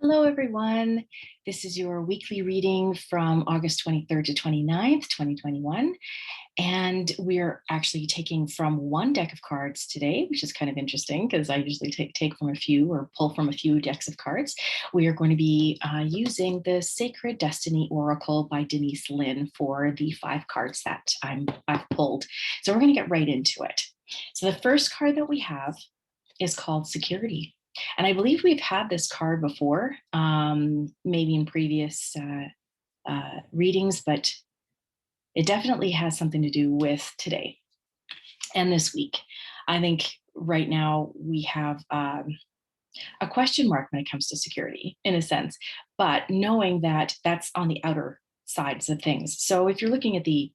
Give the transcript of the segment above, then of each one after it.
Hello, everyone. This is your weekly reading from August 23rd to 29th, 2021. And we're actually taking from one deck of cards today, which is kind of interesting because I usually take from a few or pull from a few decks of cards. We are going to be using the Sacred Destiny Oracle by Denise Linn for the 5 cards that I've pulled. So we're going to get right into it. So the first card that we have is called Security. And I believe we've had this card before, maybe in previous readings, but it definitely has something to do with today and this week. I think right now we have a question mark when it comes to security, in a sense, but knowing that that's on the outer sides of things. So if you're looking at the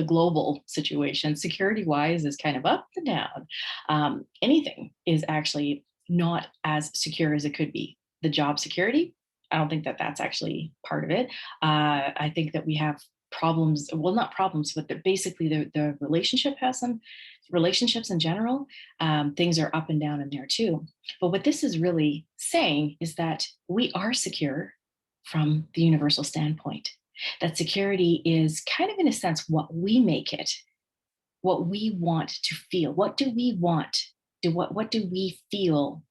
global situation, security wise is kind of up and down. Anything is actually not as secure as it could be. The job security, I don't think that that's actually part of it. I think that we have problems, well, not problems, but basically the relationship has some relationships in general. Things are up and down in there too. But what this is really saying is that we are secure from the universal standpoint. That security is kind of, in a sense, what we make it, what we want to feel. What do we want? What do we feel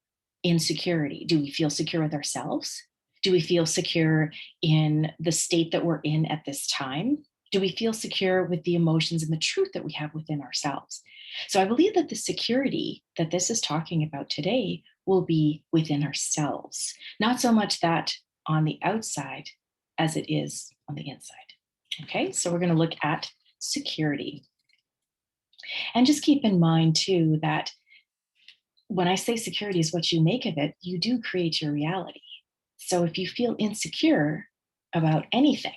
in security? Do we feel secure with ourselves? Do we feel secure in the state that we're in at this time? Do we feel secure with the emotions and the truth that we have within ourselves? So I believe that the security that this is talking about today will be within ourselves, not so much that on the outside as it is on the inside. Okay, so we're going to look at security. And just keep in mind, too, that when I say security is what you make of it, you do create your reality. So if you feel insecure about anything,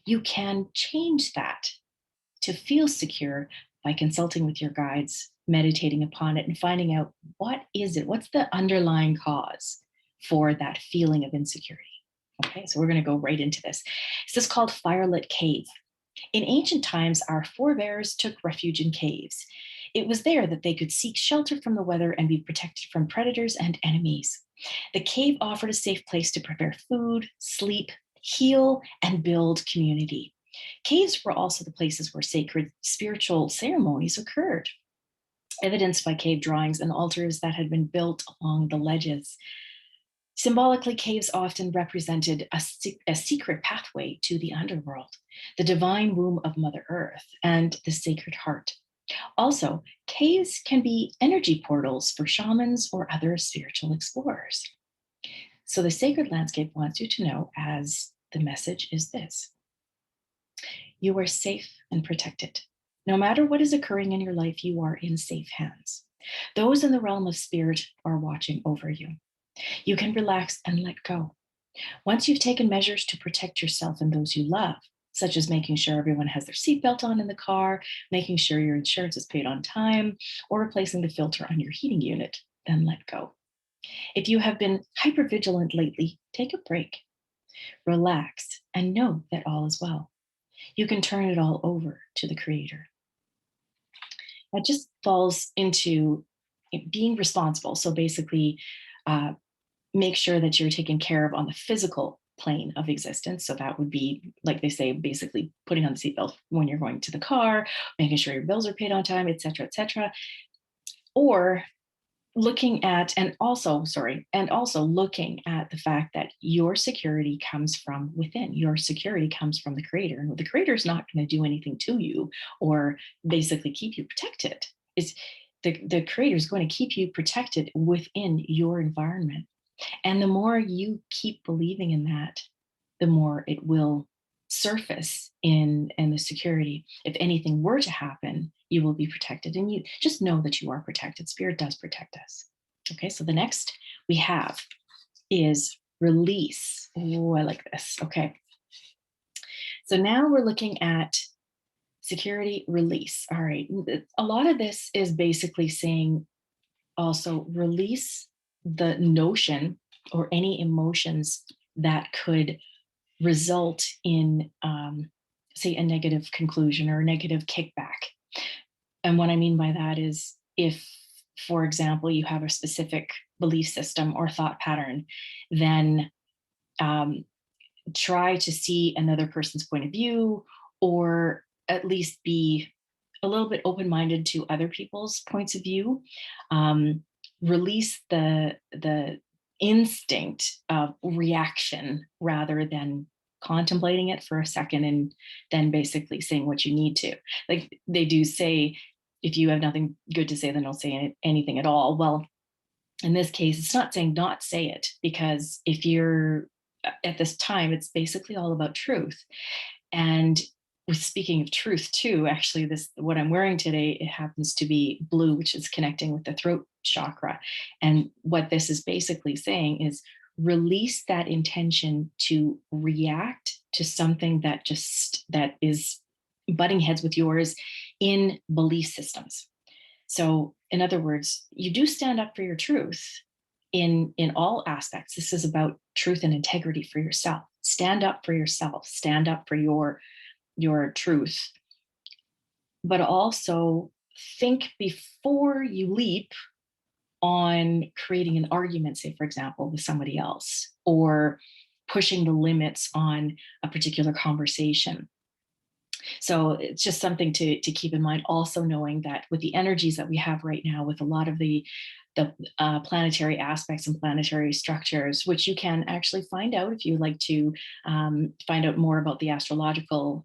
you can change that to feel secure by consulting with your guides, meditating upon it, and finding out what is it? What's the underlying cause for that feeling of insecurity? Okay, so we're going to go right into this. This is called Firelit Cave. In ancient times, our forebears took refuge in caves. It was there that they could seek shelter from the weather and be protected from predators and enemies. The cave offered a safe place to prepare food, sleep, heal, and build community. Caves were also the places where sacred spiritual ceremonies occurred, evidenced by cave drawings and altars that had been built along the ledges. Symbolically, caves often represented a secret pathway to the underworld, the divine womb of Mother Earth, and the Sacred Heart. Also, caves can be energy portals for shamans or other spiritual explorers. So the sacred landscape wants you to know, as the message is this: you are safe and protected. No matter what is occurring in your life, you are in safe hands. Those in the realm of spirit are watching over you. You can relax and let go. Once you've taken measures to protect yourself and those you love, such as making sure everyone has their seatbelt on in the car, making sure your insurance is paid on time, or replacing the filter on your heating unit, then let go. If you have been hypervigilant lately, take a break, relax, and know that all is well. You can turn it all over to the Creator. That just falls into being responsible. So basically, uh, make sure that you're taken care of on the physical plane of existence. So that would be, like they say, basically putting on the seatbelt when you're going to the car, making sure your bills are paid on time, etc., etc. Or looking at, and also looking at the fact that your security comes from within. Your security comes from the Creator. And the Creator is not going to do anything to you or basically keep you protected. It's the Creator is going to keep you protected within your environment. And the more you keep believing in that, the more it will surface in the security. If anything were to happen, you will be protected. And you just know that you are protected. Spirit does protect us. Okay, so the next we have is release. Oh, I like this. Okay. So now we're looking at security, release. All right. A lot of this is basically saying also release the notion or any emotions that could result in, say, a negative conclusion or a negative kickback. And what I mean by that is if for example, you have a specific belief system or thought pattern, then um, try to see another person's point of view, or at least be a little bit open-minded to other people's points of view. um, Release the instinct of reaction rather than contemplating it for a second and then basically saying what you need to. Like they do say, if you have nothing good to say, then don't say anything at all. Well, in this case, it's not saying not say it, because if you're at this time, it's basically all about truth. And speaking of truth too, actually, this, what I'm wearing today, it happens to be blue, which is connecting with the throat chakra. And what this is basically saying is release that intention to react to something that is butting heads with yours in belief systems. So in other words, you do stand up for your truth in all aspects. This is about truth and integrity for yourself. Stand up for yourself, stand up for your truth, but also think before you leap on creating an argument, say, for example, with somebody else, or pushing the limits on a particular conversation. So it's just something to keep in mind. Also knowing that with the energies that we have right now, with a lot of the planetary aspects and planetary structures, which you can actually find out if you like to find out more about the astrological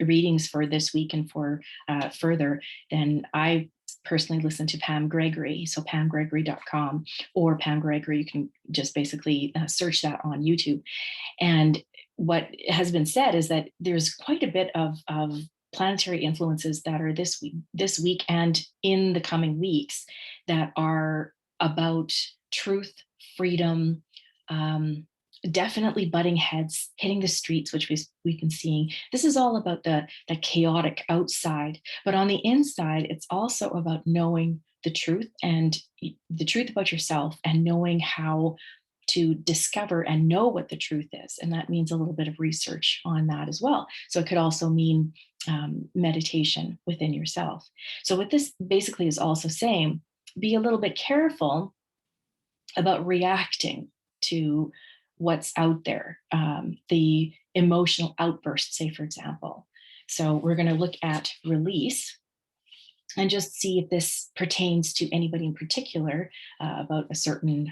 readings for this week and for further, then I personally listen to Pam Gregory, so pamgregory.com, or Pam Gregory. You can just basically search that on YouTube. And what has been said is that there's quite a bit of planetary influences that are this week and in the coming weeks that are about truth, freedom, definitely butting heads, hitting the streets, which we've been seeing. This is all about the chaotic outside, but on the inside, it's also about knowing the truth, and the truth about yourself, and knowing how to discover and know what the truth is. And that means a little bit of research on that as well. So it could also mean meditation within yourself. So what this basically is also saying, be a little bit careful about reacting to what's out there, the emotional outbursts, say, for example. So we're going to look at release and just see if this pertains to anybody in particular, about a certain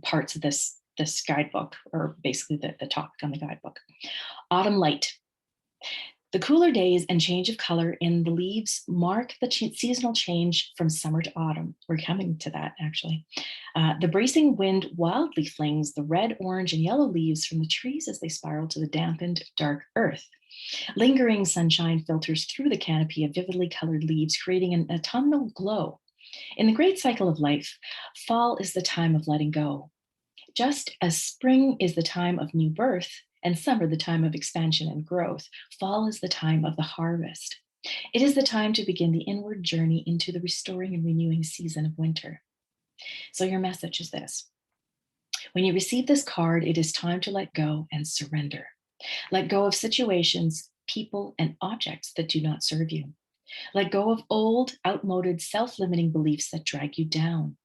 parts of this guidebook, or basically the topic on the guidebook. Autumn light. The cooler days and change of color in the leaves mark the seasonal change from summer to autumn. We're coming to that, actually. The bracing wind wildly flings the red, orange, and yellow leaves from the trees as they spiral to the dampened, dark earth. Lingering sunshine filters through the canopy of vividly colored leaves, creating an autumnal glow. In the great cycle of life, fall is the time of letting go. Just as spring is the time of new birth and summer the time of expansion and growth, fall is the time of the harvest. It is the time to begin the inward journey into the restoring and renewing season of winter. So your message is this. When you receive this card, it is time to let go and surrender. Let go of situations, people, and objects that do not serve you. Let go of old, outmoded, self-limiting beliefs that drag you down.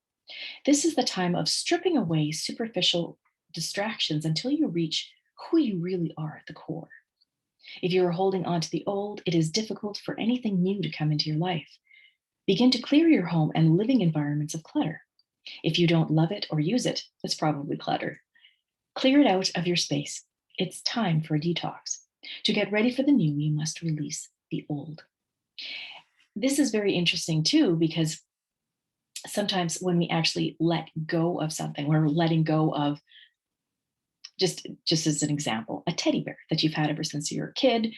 This is the time of stripping away superficial distractions until you reach who you really are at the core. If you are holding on to the old, it is difficult for anything new to come into your life. Begin to clear your home and living environments of clutter. If you don't love it or use it, it's probably clutter. Clear it out of your space. It's time for a detox. To get ready for the new, you must release the old. This is very interesting too, because sometimes when we actually let go of something, we're letting go of, just as an example, a teddy bear that you've had ever since you were a kid.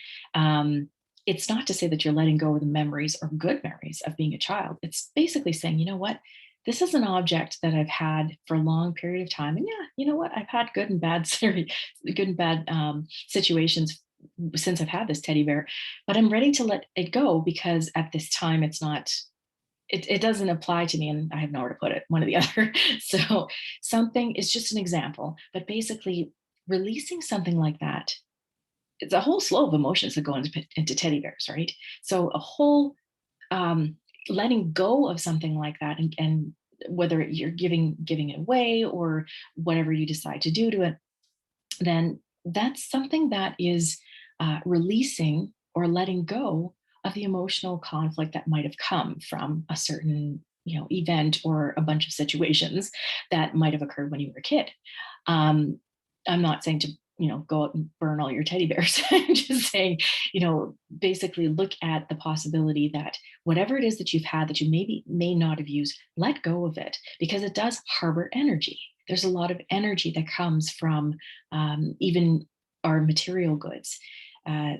It's not to say that you're letting go of the memories or good memories of being a child. It's basically saying, you know what? This is an object that I've had for a long period of time. And yeah, you know what? I've had good and bad situations since I've had this teddy bear, but I'm ready to let it go because at this time it's not, it doesn't apply to me and I have nowhere to put it, one or the other. So something is just an example, but basically releasing something like that, it's a whole flow of emotions that go into teddy bears, right? So a whole letting go of something like that, and whether you're giving it away or whatever you decide to do to it, then that's something that is releasing or letting go of the emotional conflict that might have come from a certain event or a bunch of situations that might have occurred when you were a kid. um, I'm not saying to go out and burn all your teddy bears. I'm just saying, basically look at the possibility that whatever it is that you've had that you maybe may not have used, let go of it, because it does harbor energy. There's a lot of energy that comes from even our material goods.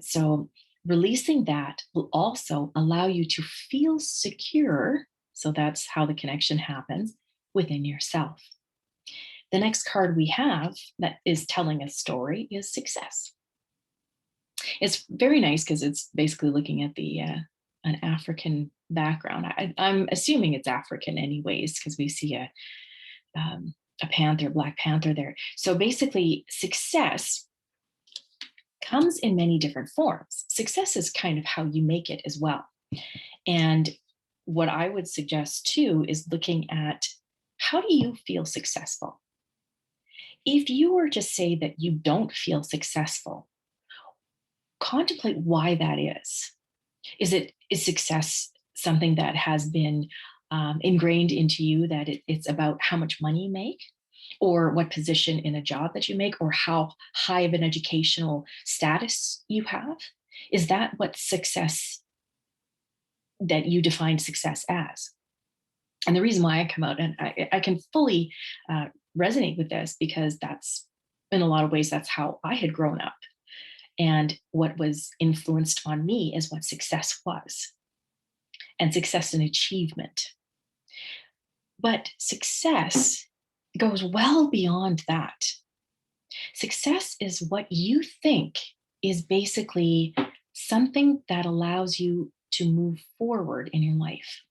So releasing that will also allow you to feel secure. So that's how the connection happens within yourself. The next card we have that is telling a story is success. It's very nice because it's basically looking at the an African background. I'm assuming it's African anyways, because we see a panther, Black Panther there. So basically, success comes in many different forms. Success is kind of how you make it as well. And what I would suggest too is looking at, how do you feel successful? If you were to say that you don't feel successful, contemplate why that is. Is success something that has been ingrained into you, that it's about how much money you make, or what position in a job that you make, or how high of an educational status you have? Is that what success, that you define success as? And the reason why I come out, and I can fully resonate with this, because that's, in a lot of ways, that's how I had grown up. And what was influenced on me is what success was, and success and achievement. But success goes well beyond that. Success is what you think is basically something that allows you to move forward in your life.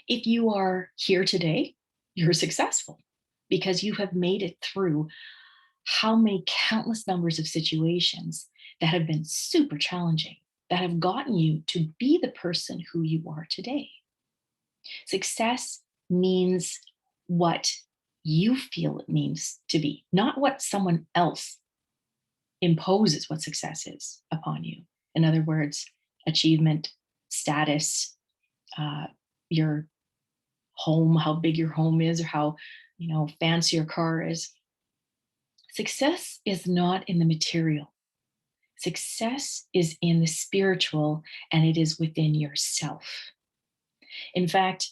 If you are here today, you're successful because you have made it through how many countless numbers of situations that have been super challenging, that have gotten you to be the person who you are today. Success means what you feel it means to be, not what someone else imposes what success is upon you. In other words, achievement, status, your home, how big your home is, or how fancy your car is. Success is not in the material. Success is in the spiritual, and it is within yourself. In fact,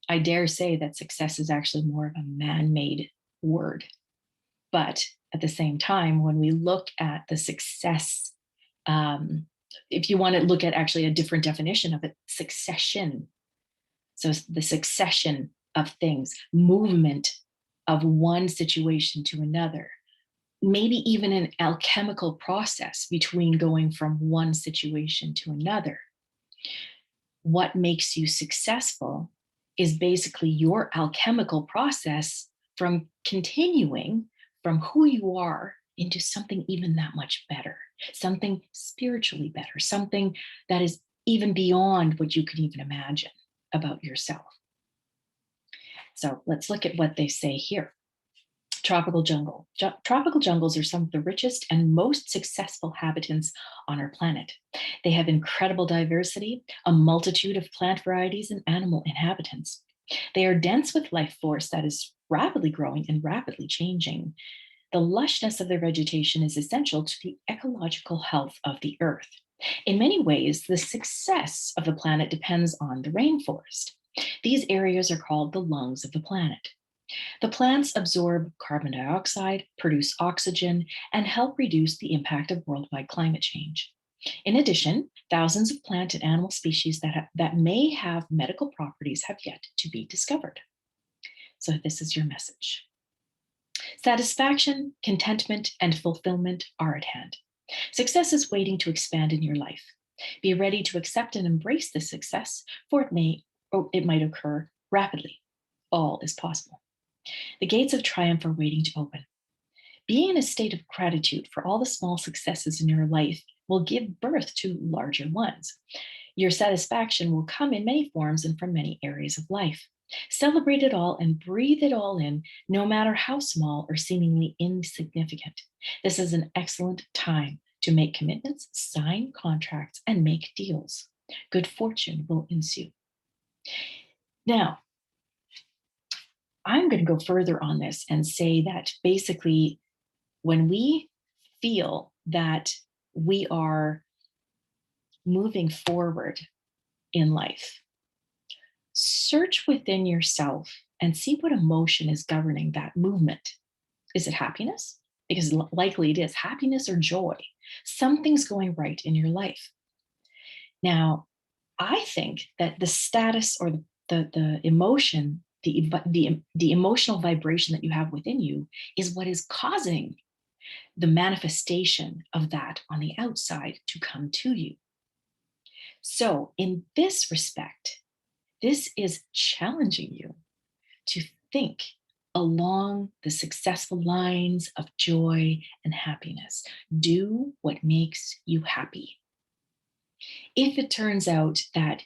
I dare say that success is actually more of a man-made word. But at the same time, when we look at the success, if you want to look at actually a different definition of it, succession. So the succession of things, movement of one situation to another, maybe even an alchemical process between going from one situation to another. What makes you successful is basically your alchemical process from continuing from who you are into something even that much better, something spiritually better, something that is even beyond what you could even imagine about yourself. So let's look at what they say here. Tropical jungle. Tropical jungles are some of the richest and most successful habitants on our planet. They have incredible diversity, a multitude of plant varieties and animal inhabitants. They are dense with life force that is rapidly growing and rapidly changing. The lushness of their vegetation is essential to the ecological health of the earth. In many ways, the success of the planet depends on the rainforest. These areas are called the lungs of the planet. The plants absorb carbon dioxide, produce oxygen, and help reduce the impact of worldwide climate change. In addition, thousands of plant and animal species that may have medical properties have yet to be discovered. So this is your message. Satisfaction, contentment, and fulfillment are at hand. Success is waiting to expand in your life. Be ready to accept and embrace this success, for it might occur rapidly. All is possible. The gates of triumph are waiting to open. Being in a state of gratitude for all the small successes in your life will give birth to larger ones. Your satisfaction will come in many forms and from many areas of life. Celebrate it all and breathe it all in, no matter how small or seemingly insignificant. This is an excellent time to make commitments, sign contracts, and make deals. Good fortune will ensue. Now, I'm going to go further on this and say that basically, when we feel that we are moving forward in life, search within yourself and see what emotion is governing that movement. Is it happiness? Because likely it is happiness or joy. Something's going right in your life. Now, I think that the status or the emotion, the emotional vibration that you have within you is what is causing the manifestation of that on the outside to come to you. So, in this respect, this is challenging you to think along the successful lines of joy and happiness. Do what makes you happy. If it turns out that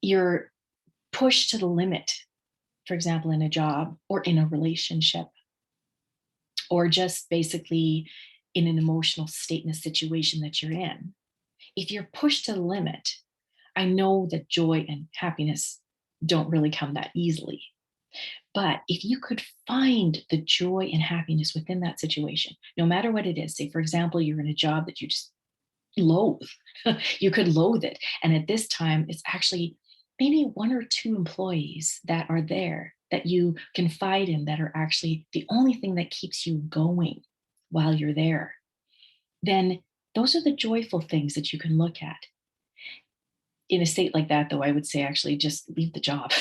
you're pushed to the limit, for example, in a job or in a relationship, or just basically in an emotional state in a situation that you're in, if you're pushed to the limit, I know that joy and happiness don't really come that easily. But if you could find the joy and happiness within that situation, no matter what it is, say, for example, you're in a job that you just loathe, you could loathe it. And at this time, it's actually maybe one or two employees that are there that you confide in that are actually the only thing that keeps you going while you're there. Then those are the joyful things that you can look at. In a state like that, though, I would say actually just leave the job.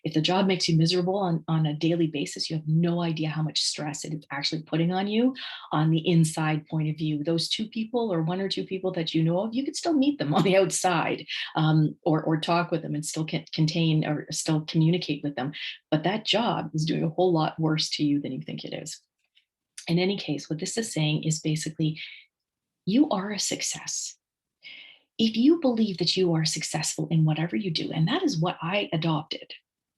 If the job makes you miserable on a daily basis, you have no idea how much stress it is actually putting on you on the inside point of view. Those two people or one or two people that you know of, you could still meet them on the outside, or talk with them and still contain or still communicate with them. But that job is doing a whole lot worse to you than you think it is. In any case, what this is saying is basically you are a success. If you believe that you are successful in whatever you do, and that is what I adopted,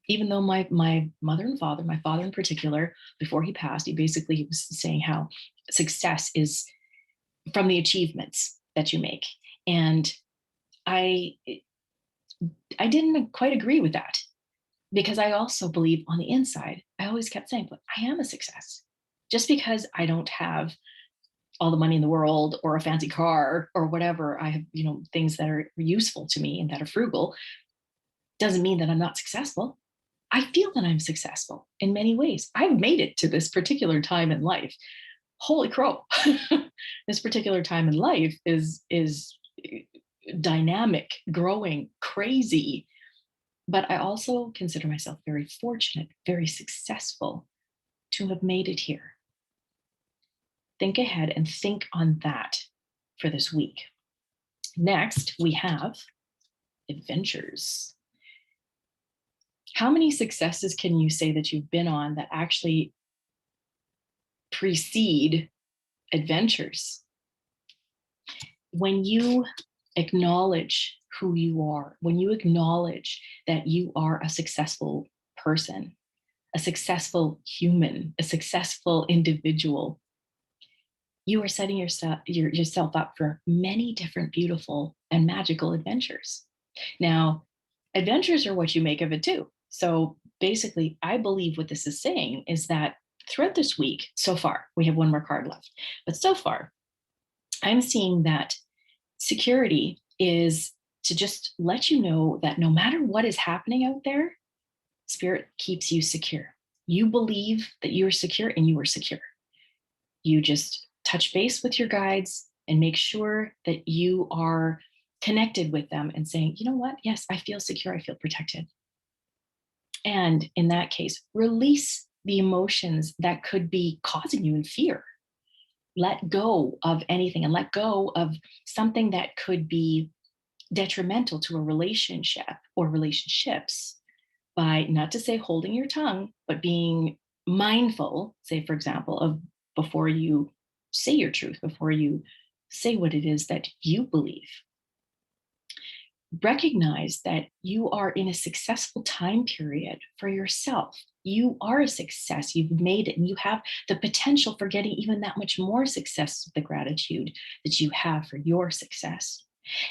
even though my mother and father, my father in particular, before he passed, he basically was saying how success is from the achievements that you make. And I I didn't quite agree with that, because I also believe on the inside, I always kept saying, but I am a success. Just because I don't have all the money in the world or a fancy car or whatever, I have, things that are useful to me and that are frugal, doesn't mean that I'm not successful. I feel that I'm successful in many ways. I've made it to this particular time in life. Holy crow. This particular time in life is dynamic, growing, crazy. But I also consider myself very fortunate, very successful to have made it here. Think ahead and think on that for this week. Next, we have adventures. How many successes can you say that you've been on that actually precede adventures? When you acknowledge who you are, when you acknowledge that you are a successful person, a successful human, a successful individual, you are setting yourself up for many different beautiful and magical adventures. Now, adventures are what you make of it too. So basically, I believe what this is saying is that throughout this week, so far, we have one more card left, but so far, I'm seeing that security is to just let you know that no matter what is happening out there, Spirit keeps you secure. You believe that you are secure and you are secure. You just touch base with your guides and make sure that you are connected with them and saying, you know what? Yes, I feel secure. I feel protected. And in that case, release the emotions that could be causing you in fear. Let go of anything and let go of something that could be detrimental to a relationship or relationships by, not to say holding your tongue, but being mindful, say, for example, of before you say your truth, before you say what it is that you believe. recognize that you are in a successful time period for yourself. You are a success. You've made it, and you have the potential for getting even that much more success with the gratitude that you have for your success.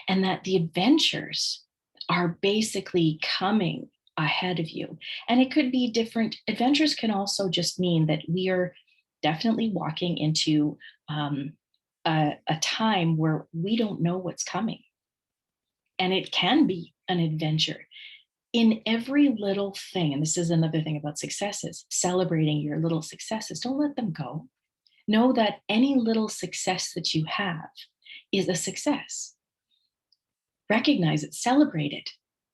And that the adventures are basically coming ahead of you. And it could be different. Adventures can also just mean that we are definitely walking into a time where we don't know what's coming. And it can be an adventure in every little thing. And this is another thing about successes, celebrating your little successes. Don't let them go. Know that any little success that you have is a success. Recognize it, celebrate it.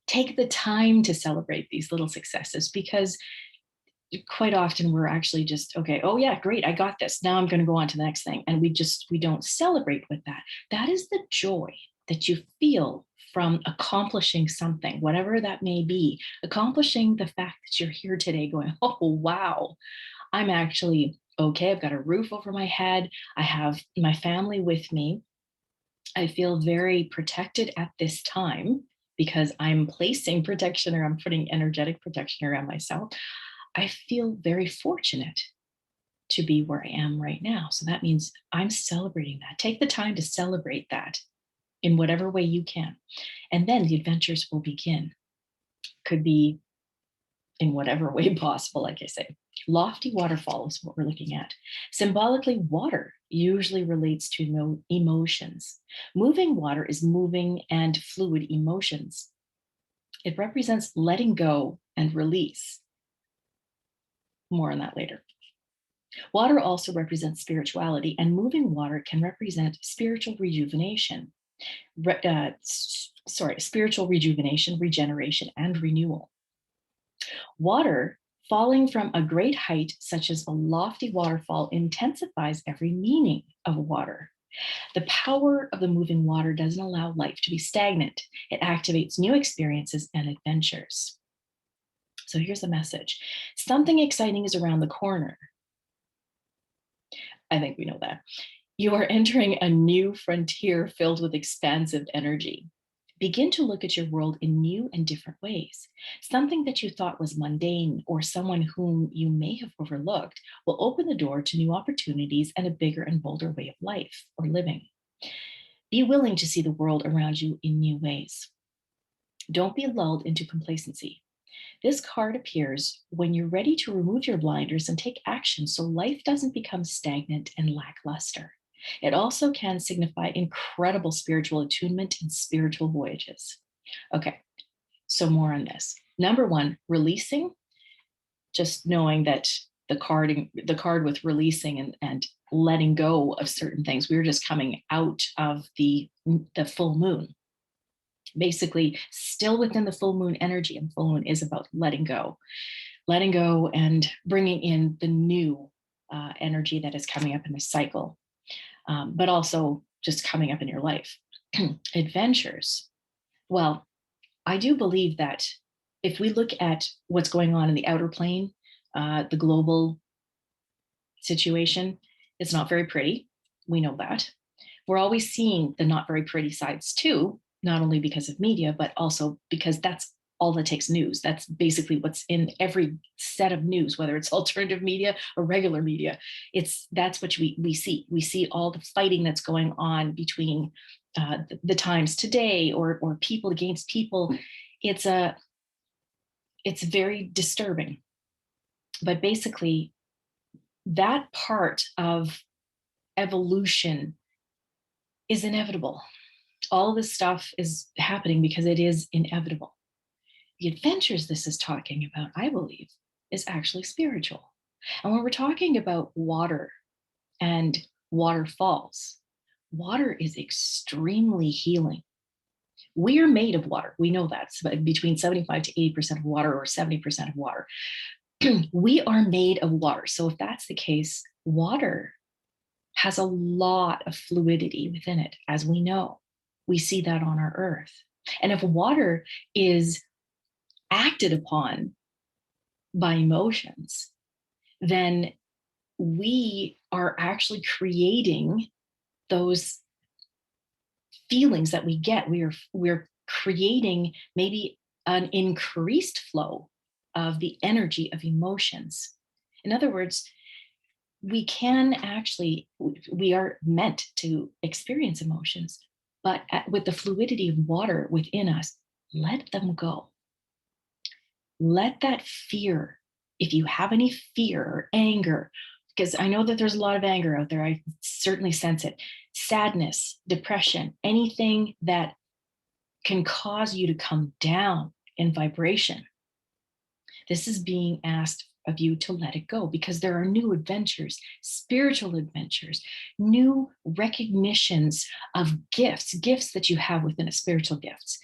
Take the time to celebrate these little successes, because quite often we're actually just, okay, oh yeah, great, I got this, now I'm going to go on to the next thing, and we don't celebrate with that. That is the joy that you feel from accomplishing something, whatever that may be. Accomplishing the fact that you're here today going, oh wow, I'm actually okay, I've got a roof over my head, I have my family with me, I feel very protected at this time because I'm placing protection, or I'm putting energetic protection around myself. I feel very fortunate to be where I am right now. So that means I'm celebrating that. Take the time to celebrate that in whatever way you can. And then the adventures will begin. Could be in whatever way possible, like I say. Lofty waterfall is what we're looking at. Symbolically, water usually relates to emotions. Moving water is moving and fluid emotions. It represents letting go and release. More on that later. Water also represents spirituality, and moving water can represent spiritual rejuvenation. Spiritual rejuvenation, regeneration, and renewal. Water falling from a great height, such as a lofty waterfall, intensifies every meaning of water. The power of the moving water doesn't allow life to be stagnant. It activates new experiences and adventures. So here's the message. Something exciting is around the corner. I think we know that. You are entering a new frontier filled with expansive energy. Begin to look at your world in new and different ways. Something that you thought was mundane, or someone whom you may have overlooked, will open the door to new opportunities and a bigger and bolder way of life or living. Be willing to see the world around you in new ways. Don't be lulled into complacency. This card appears when you're ready to remove your blinders and take action so life doesn't become stagnant and lackluster. It also can signify incredible spiritual attunement and spiritual voyages. Okay, so more on this. Number one, releasing. Just knowing that the card with releasing and letting go of certain things. We were just coming out of the full moon. Basically, still within the full moon energy, and full moon is about letting go and bringing in the new energy that is coming up in the cycle, but also just coming up in your life. Adventures. Well, I do believe that if we look at what's going on in the outer plane, the global situation, it's not very pretty. We know that. We're always seeing the not very pretty sides too, not only because of media, but also because that's all that takes news. That's basically what's in every set of news, whether it's alternative media or regular media. That's what we see. We see all the fighting that's going on between the times today, or people against people. It's very disturbing. But basically, that part of evolution is inevitable. All this stuff is happening because it is inevitable. The adventures this is talking about, I believe, is actually spiritual. And when we're talking about water and waterfalls, water is extremely healing. We are made of water. We know that. It's between 75 to 80% of water, or 70% of water. We are made of water. So if that's the case, water has a lot of fluidity within it, as we know. We see that on our earth. And if water is acted upon by emotions, then we are actually creating those feelings that we get. We're creating maybe an increased flow of the energy of emotions. In other words, we can actually, we are meant to experience emotions, but with the fluidity of water within us, let them go. Let that fear, if you have any fear or anger, because I know that there's a lot of anger out there, I certainly sense it, sadness, depression, anything that can cause you to come down in vibration. This is being asked of you to let it go, because there are new adventures, spiritual adventures, new recognitions of gifts that you have within a spiritual gifts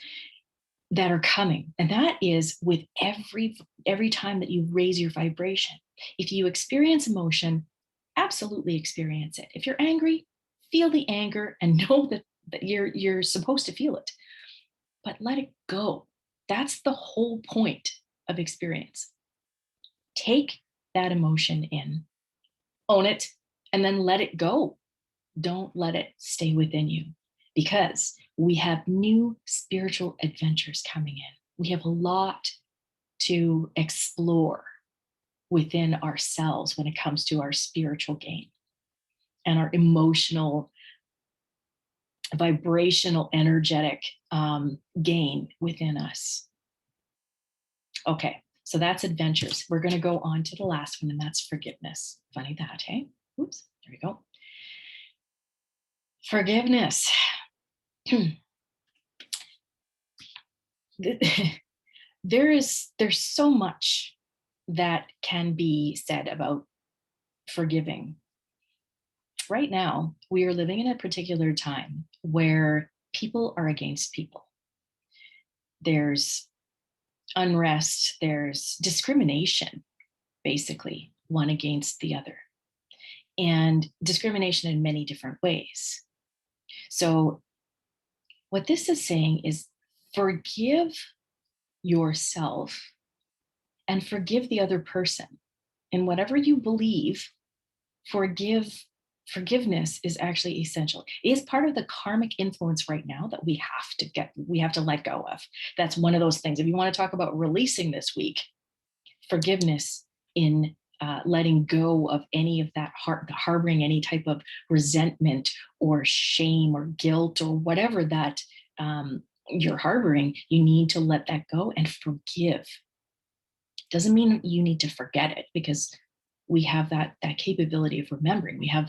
that are coming. And that is with every time that you raise your vibration. If you experience emotion, absolutely experience it. If you're angry, feel the anger and know that you're supposed to feel it, but let it go. That's the whole point of experience. Take that emotion in, own it, and then let it go. Don't let it stay within you, because we have new spiritual adventures coming in. We have a lot to explore within ourselves when it comes to our spiritual gain and our emotional, vibrational, energetic gain within us. Okay, so that's adventures. We're going to go on to the last one, and that's forgiveness. Funny that, hey? Oops, there we go. Forgiveness. There's so much that can be said about forgiving. Right now, we are living in a particular time where people are against people. There's unrest, there's discrimination, basically, one against the other, and discrimination in many different ways. So, what this is saying is forgive yourself and forgive the other person. In whatever you believe, forgiveness is actually essential. It is part of the karmic influence right now that we have to let go of. That's one of those things. If you want to talk about releasing this week, forgiveness in letting go of any of that harboring any type of resentment or shame or guilt or whatever that you're harboring, you need to let that go and forgive. Doesn't mean you need to forget it, because we have that capability of remembering. We have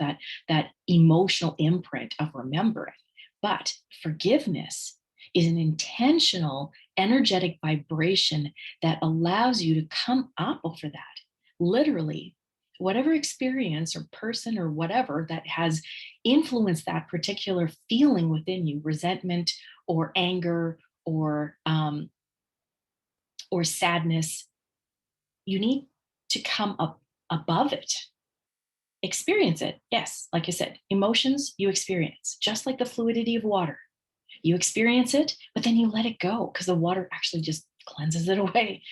that emotional imprint of remembering. But forgiveness is an intentional, energetic vibration that allows you to come up over that. Literally, whatever experience or person or whatever that has influenced that particular feeling within you, resentment or anger or sadness, you need to come up above it. Experience it. Yes, like I said, emotions you experience, just like the fluidity of water. You experience it, but then you let it go, because the water actually just cleanses it away.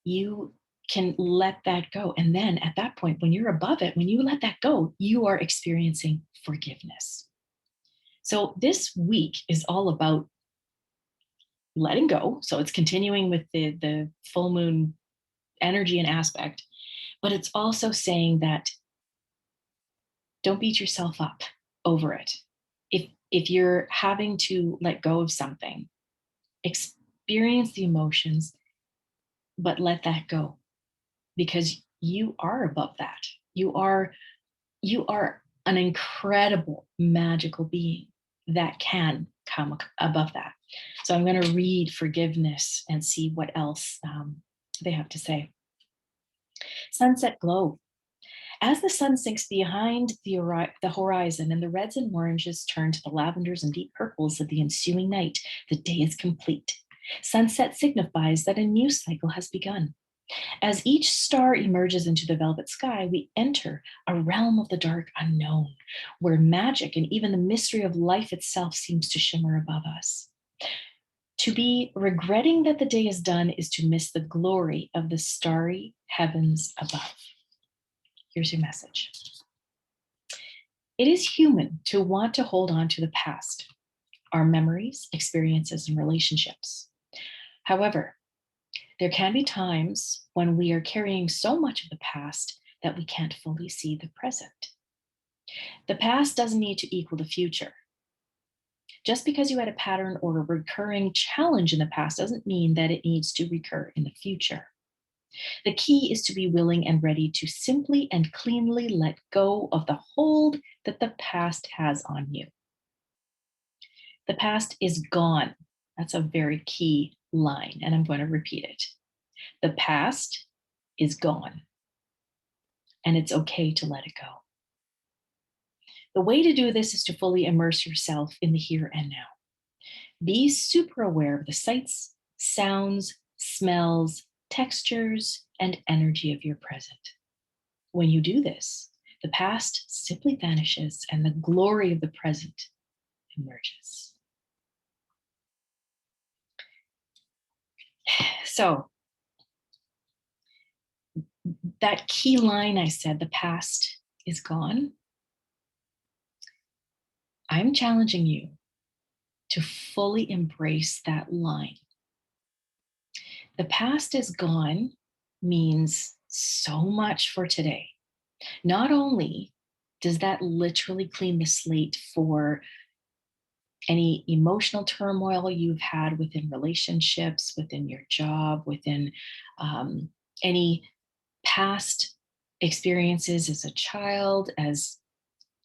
You can let that go. And then at that point, when you're above it, when you let that go, you are experiencing forgiveness. So this week is all about letting go. So it's continuing with the full moon energy and aspect, but it's also saying that don't beat yourself up over it. If you're having to let go of something, experience the emotions, but let that go, because you are above that. You are an incredible, magical being that can come above that. So I'm going to read forgiveness and see what else they have to say. Sunset glow. As the sun sinks behind the horizon and the reds and oranges turn to the lavenders and deep purples of the ensuing night, the day is complete. Sunset signifies that a new cycle has begun. As each star emerges into the velvet sky, we enter a realm of the dark unknown, where magic and even the mystery of life itself seems to shimmer above us. To be regretting that the day is done is to miss the glory of the starry heavens above. Here's your message. It is human to want to hold on to the past. our memories, experiences, and relationships. However, there can be times when we are carrying so much of the past that we can't fully see the present. The past doesn't need to equal the future. Just because you had a pattern or a recurring challenge in the past doesn't mean that it needs to recur in the future. The key is to be willing and ready to simply and cleanly let go of the hold that the past has on you. The past is gone. That's a very key line, and I'm going to repeat it. The past is gone, and it's okay to let it go. The way to do this is to fully immerse yourself in the here and now. Be super aware of the sights, sounds, smells, textures, and energy of your present. When you do this, the past simply vanishes and the glory of the present emerges. So, that key line I said, the past is gone. I'm challenging you to fully embrace that line. The past is gone means so much for today. Not only does that literally clean the slate for any emotional turmoil you've had within relationships, within your job, within any past experiences as a child, as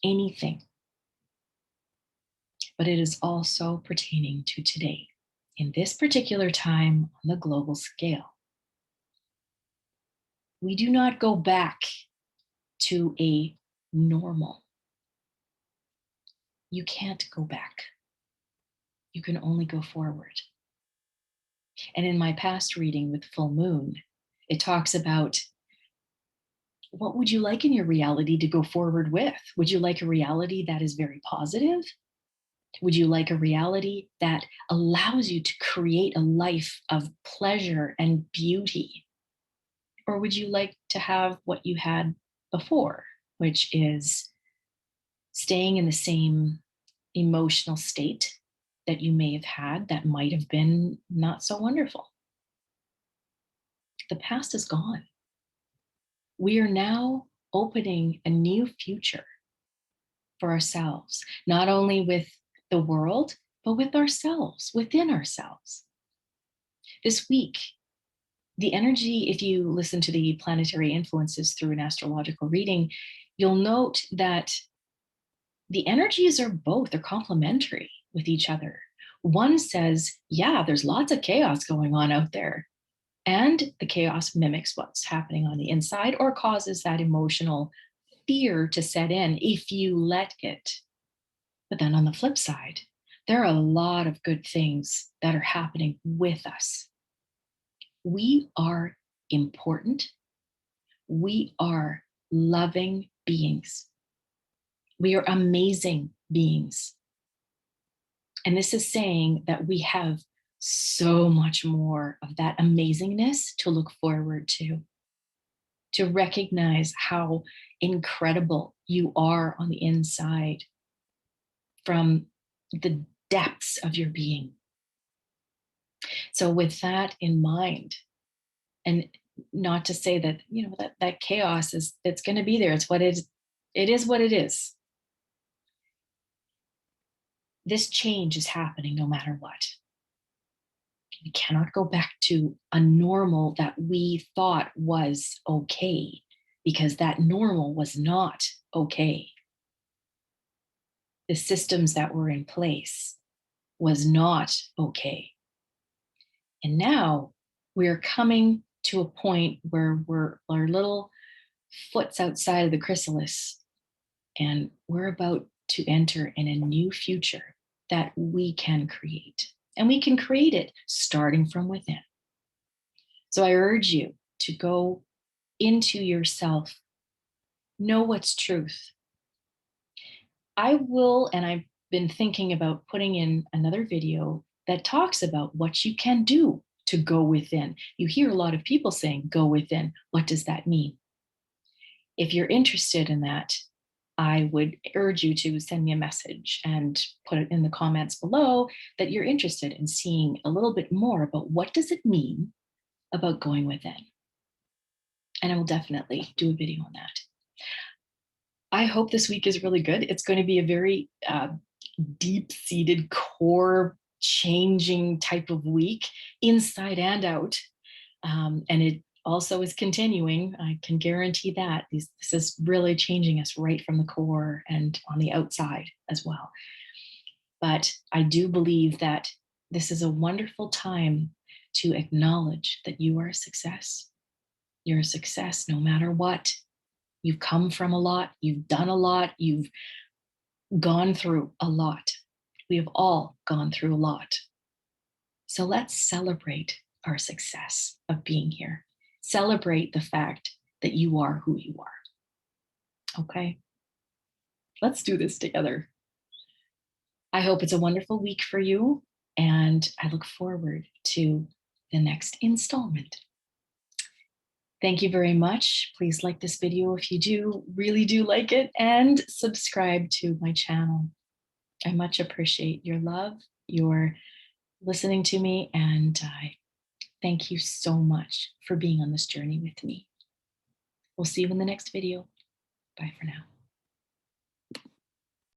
anything. But it is also pertaining to today, in this particular time on the global scale. We do not go back to a normal. You can't go back. You can only go forward. And in my past reading with full moon, it talks about, what would you like in your reality to go forward with? Would you like a reality that is very positive? Would you like a reality that allows you to create a life of pleasure and beauty? Or would you like to have what you had before, which is staying in the same emotional state that you may have had that might have been not so wonderful? The past is gone. We are now opening a new future for ourselves, not only with the world, but with ourselves, within ourselves. This week, the energy, if you listen to the planetary influences through an astrological reading, you'll note that the energies are both, they're complementary with each other. One says, yeah, there's lots of chaos going on out there. And the chaos mimics what's happening on the inside or causes that emotional fear to set in if you let it. But then on the flip side, there are a lot of good things that are happening with us. We are important. We are loving beings. We are amazing beings. And this is saying that we have so much more of that amazingness to look forward to recognize how incredible you are on the inside from the depths of your being. So with that in mind, and not to say that, that chaos it's going to be there. It's what it is what it is. This change is happening no matter what. We cannot go back to a normal that we thought was okay, because that normal was not okay. The systems that were in place was not okay. And now we're coming to a point where our little foot's outside of the chrysalis, and we're about to enter in a new future that we can create. And we can create it starting from within. So I urge you to go into yourself, know what's truth. I will, and I've been thinking about putting in another video that talks about what you can do to go within. You hear a lot of people saying, go within. What does that mean? If you're interested in that, I would urge you to send me a message and put it in the comments below that you're interested in seeing a little bit more about what does it mean about going within. And I will definitely do a video on that. I hope this week is really good. It's going to be a very deep-seated, core changing type of week, inside and out. And it also is continuing. I can guarantee that. This is really changing us right from the core and on the outside as well. But I do believe that this is a wonderful time to acknowledge that you are a success. You're a success no matter what. You've come from a lot, you've done a lot, you've gone through a lot. We have all gone through a lot. So let's celebrate our success of being here. Celebrate the fact that you are who you are. Okay? Let's do this together. I hope it's a wonderful week for you, and I look forward to the next installment. Thank you very much. Please like this video if you do, really do like it, and subscribe to my channel. I much appreciate your love, your listening to me, and I thank you so much for being on this journey with me. We'll see you in the next video. Bye for now.